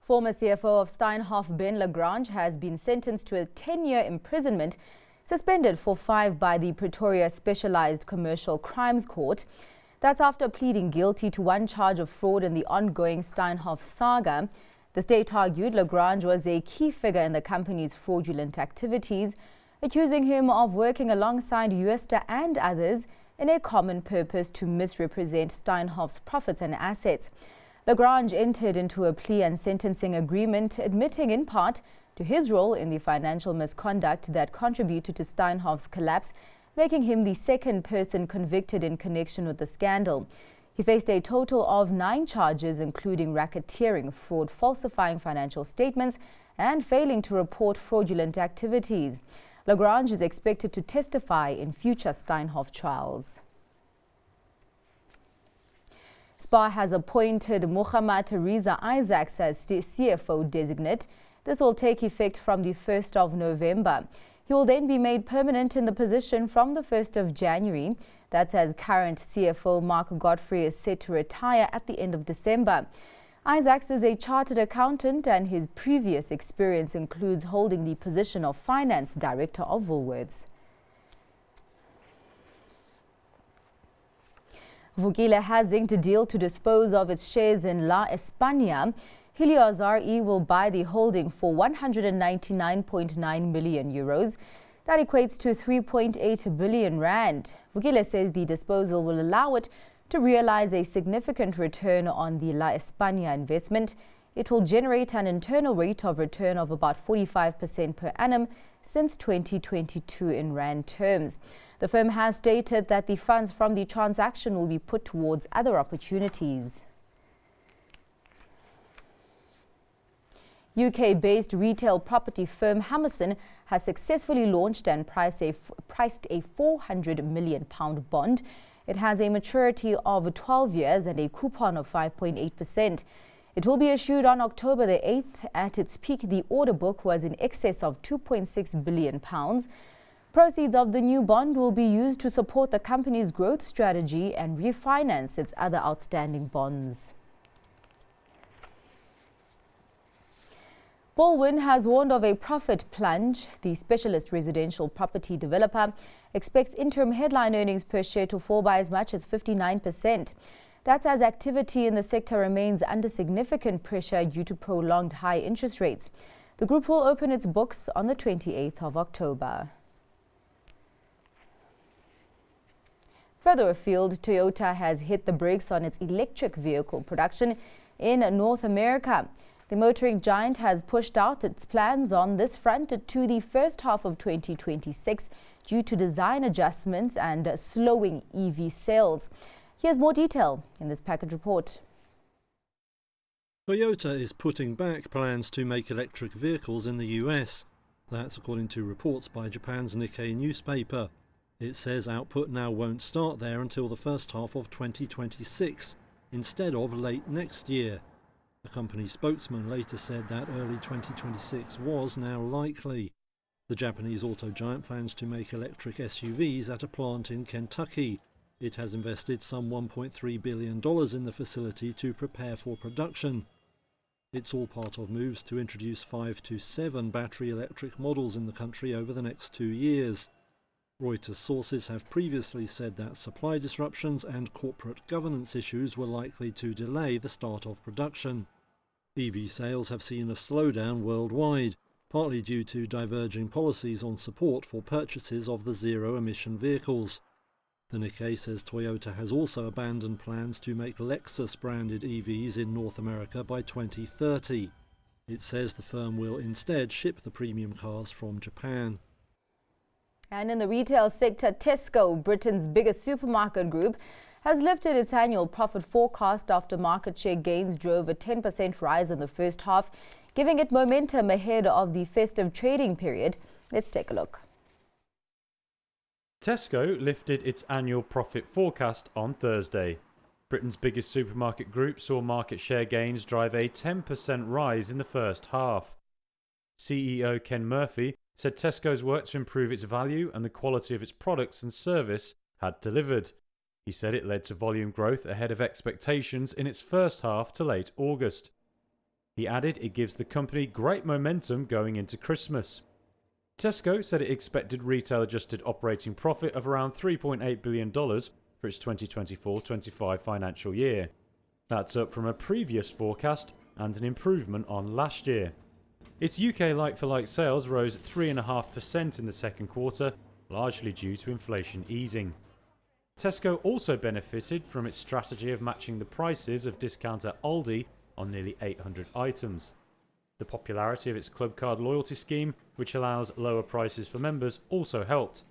Former CFO of Steinhoff Ben Lagrange has been sentenced to a 10-year imprisonment, suspended for 5 by the Pretoria Specialized Commercial Crimes Court. That's after pleading guilty to 1 charge of fraud in the ongoing Steinhoff saga. The state argued Lagrange was a key figure in the company's fraudulent activities, accusing him of working alongside USTA and others in a common purpose to misrepresent Steinhoff's profits and assets. Lagrange entered into a plea and sentencing agreement, admitting in part to his role in the financial misconduct that contributed to Steinhoff's collapse, making him the second person convicted in connection with the scandal. He faced a total of 9 charges, including racketeering, fraud, falsifying financial statements, and failing to report fraudulent activities. Lagrange is expected to testify in future Steinhoff trials. Spar has appointed Moegamat Reeza Isaacs as CFO designate. This will take effect from the 1st of November. He will then be made permanent in the position from the 1st of January. That's as current CFO Mark Godfrey is set to retire at the end of December. Isaacs is a chartered accountant, and his previous experience includes holding the position of finance director of Woolworths. Vukile has inked a deal to dispose of its shares in Lar Espana. Helios RE will buy the holding for 199.9 million euros. That equates to 3.8 billion rand. Vukile says the disposal will allow it to realize a significant return on the Lar Espana investment. It will generate an internal rate of return of about 45% per annum since 2022 in rand terms. The firm has stated that the funds from the transaction will be put towards other opportunities. UK-based retail property firm Hammerson has successfully launched and priced a £400 million bond. It has a maturity of 12 years and a coupon of 5.8%. It will be issued on October the 8th. At its peak, the order book was in excess of £2.6 billion. Proceeds of the new bond will be used to support the company's growth strategy and refinance its other outstanding bonds. Baldwin has warned of a profit plunge. The specialist residential property developer expects interim headline earnings per share to fall by as much as 59%. That's as activity in the sector remains under significant pressure due to prolonged high interest rates. The group will open its books on the 28th of October. Further afield, Toyota has hit the brakes on its electric vehicle production in North America. The motoring giant has pushed out its plans on this front to the first half of 2026 due to design adjustments and slowing EV sales. Here's more detail in this package report. Toyota is putting back plans to make electric vehicles in the US. That's according to reports by Japan's Nikkei newspaper. It says output now won't start there until the first half of 2026, instead of late next year. The company spokesman later said that early 2026 was now likely. The Japanese auto giant plans to make electric SUVs at a plant in Kentucky. It has invested some $1.3 billion in the facility to prepare for production. It's all part of moves to introduce 5 to 7 battery electric models in the country over the next 2 years. Reuters sources have previously said that supply disruptions and corporate governance issues were likely to delay the start of production. EV sales have seen a slowdown worldwide, partly due to diverging policies on support for purchases of the zero-emission vehicles. The Nikkei says Toyota has also abandoned plans to make Lexus-branded EVs in North America by 2030. It says the firm will instead ship the premium cars from Japan. And in the retail sector, Tesco, Britain's biggest supermarket group, has lifted its annual profit forecast after market share gains drove a 10% rise in the first half, giving it momentum ahead of the festive trading period. Let's take a look. Tesco lifted its annual profit forecast on Thursday. Britain's biggest supermarket group saw market share gains drive a 10% rise in the first half. CEO Ken Murphy said Tesco's work to improve its value and the quality of its products and service had delivered. He said it led to volume growth ahead of expectations in its first half to late August. He added it gives the company great momentum going into Christmas. Tesco said it expected retail adjusted operating profit of around $3.8 billion for its 2024-25 financial year. That's up from a previous forecast and an improvement on last year. Its UK like-for-like sales rose 3.5% in the second quarter, largely due to inflation easing. Tesco also benefited from its strategy of matching the prices of discounter Aldi on nearly 800 items. The popularity of its Club Card loyalty scheme, which allows lower prices for members, also helped.